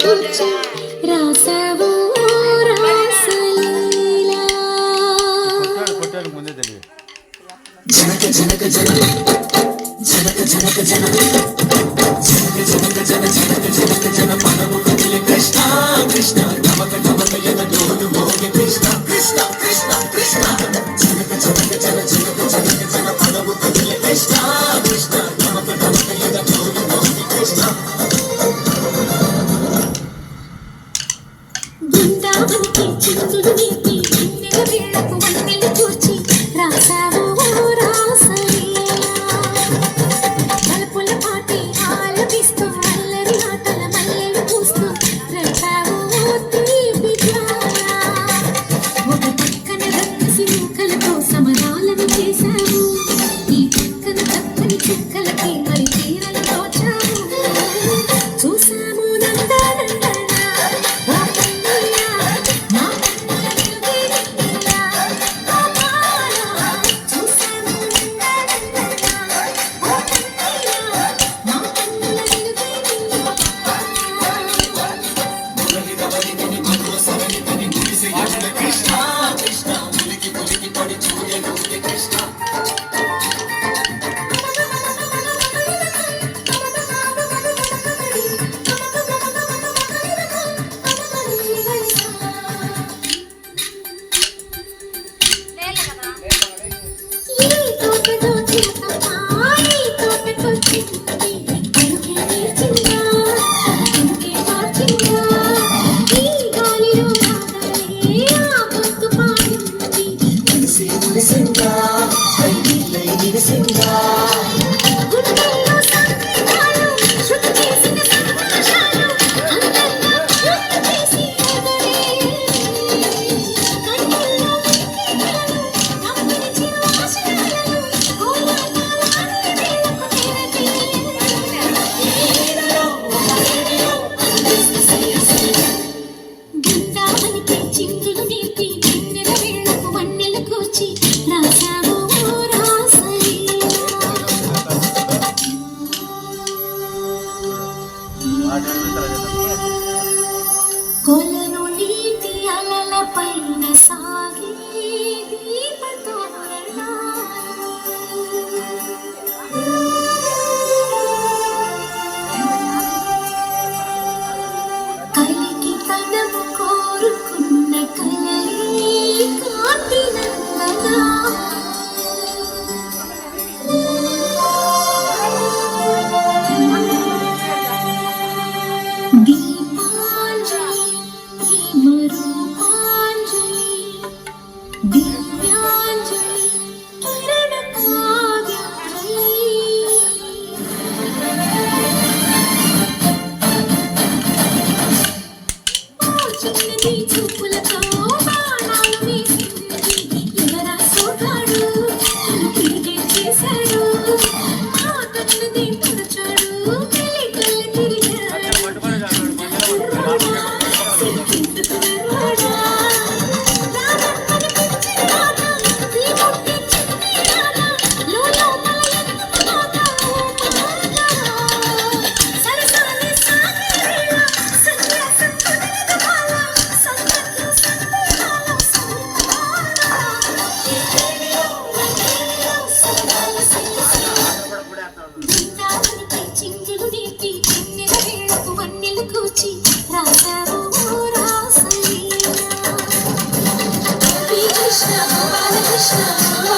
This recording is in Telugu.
కూర్చి రాసావు రాసలీలా. జనక జనక జన జనక జనక జన జనక జనక జన జనక జనక జన మనము కదిలే కృష్ణ కృష్ణ నమక నమక యన డోలు మోగే కృష్ణ కృష్ణ కృష్ణ కృష్ణ జనక జనక జన జనక జనక జన మనము కదిలే కృష్ణ కృష్ణ నమక నమక యన డోలు మోగే కృష్ణ. బృందావనికి చిందులు నీతి నిన్నెల వీళ్ళకు వన్నెలు కూర్చి రాసావు కొలను నీటి అలల పైన సాగే కలికి తనము కోరుకున్న కలలే కాంతినందగా Krishna